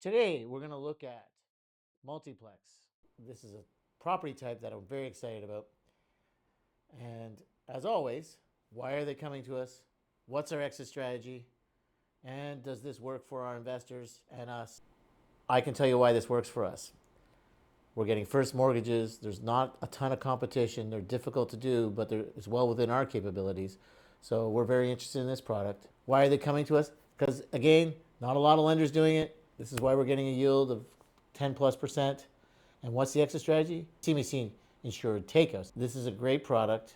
Today, we're going to look at Multiplex. This is a property type that I'm very excited about. And as always, why are they coming to us? What's our exit strategy? And does this work for our investors and us? I can tell you why this works for us. We're getting first mortgages. There's not a ton of competition. They're difficult to do, but it's well within our capabilities. So we're very interested in this product. Why are they coming to us? Because again, not a lot of lenders doing it. This is why we're getting a yield of 10+%. And what's the exit strategy? CMHC insured takeouts. This is a great product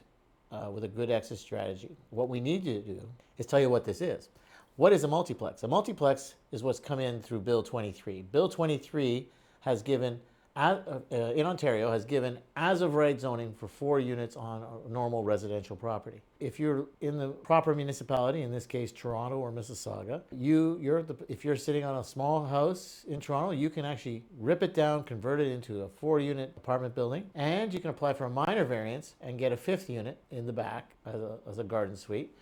with a good exit strategy. What we need to do is tell you what this is. What is a multiplex? A multiplex is what's come in through Bill 23. Bill 23 has given, in Ontario, has given as of right zoning for 4 units on a normal residential property. If you're in the proper municipality, in this case Toronto or Mississauga, if you're sitting on a small house in Toronto, you can actually rip it down, convert it into a 4-unit apartment building, and you can apply for a minor variance and get a 5th unit in the back as a garden suite.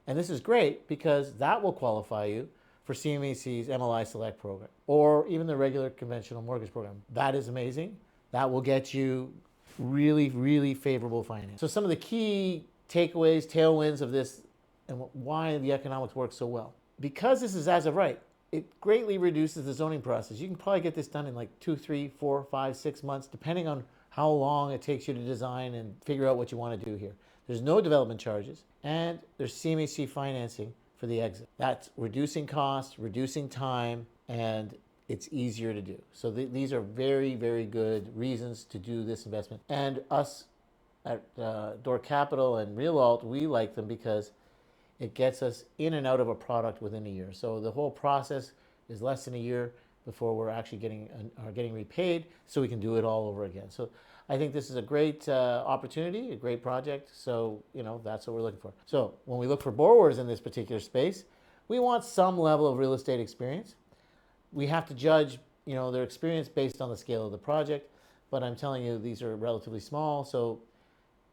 And this is great because that will qualify you for CMHC's MLI Select program or even the regular conventional mortgage program. That is amazing. That will get you really, really favorable finance. So some of the key takeaways, tailwinds of this and why the economics work so well. Because this is as of right, it greatly reduces the zoning process. You can probably get this done in like 2, 3, 4, 5, 6 months, depending on how long it takes you to design and figure out what you want to do here. There's no development charges, and there's CMHC financing for the exit. That's reducing costs, reducing time, and it's easier to do. So these are very, very good reasons to do this investment. And us at Dorr Capital and Real Alt, we like them because it gets us in and out of a product within a year. So the whole process is less than a year before we're actually getting repaid, so we can do it all over again. So I think this is a great opportunity, a great project. So that's what we're looking for. So when we look for borrowers in this particular space, we want some level of real estate experience. We have to judge their experience based on the scale of the project, but I'm telling you these are relatively small, so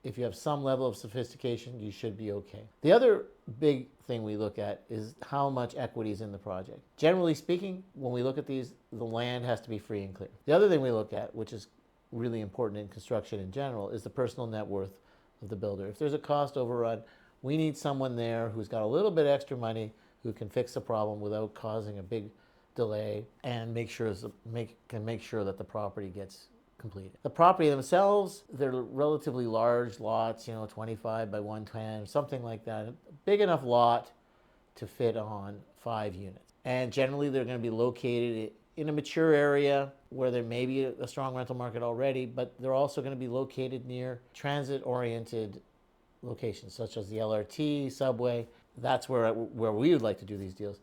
if you have some level of sophistication, you should be okay. The other big thing we look at is how much equity is in the project. Generally speaking, when we look at these, the land has to be free and clear. The other thing we look at, which is really important in construction in general, is the personal net worth of the builder. If there's a cost overrun, we need someone there who's got a little bit extra money who can fix the problem without causing a big delay and can make sure that the property gets completed. The property themselves, they're relatively large lots, 25 by 110, something like that. A big enough lot to fit on 5 units. And generally they're going to be located in a mature area where there may be a strong rental market already, but they're also going to be located near transit-oriented locations such as the LRT, subway. That's where we would like to do these deals.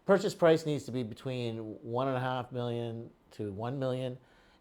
Purchase price needs to be between $1.5 million to $1 million.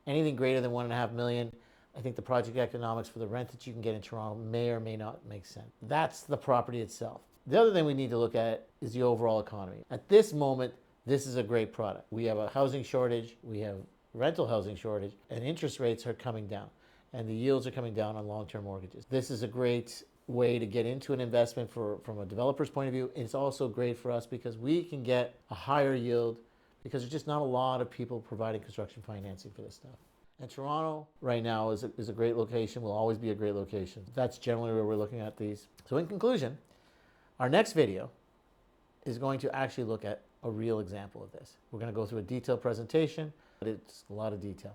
Anything greater than $1.5 million, I think the project economics for the rent that you can get in Toronto may or may not make sense. That's the property itself. The other thing we need to look at is the overall economy. At this moment, this is a great product. We have a housing shortage, we have rental housing shortage, and interest rates are coming down, and the yields are coming down on long-term mortgages. This is a great way to get into an investment from a developer's point of view. It's also great for us because we can get a higher yield because there's just not a lot of people providing construction financing for this stuff. And Toronto right now is a great location, will always be a great location. That's generally where we're looking at these. So in conclusion, our next video is going to actually look at a real example of this. We're going to go through a detailed presentation, but it's a lot of detail.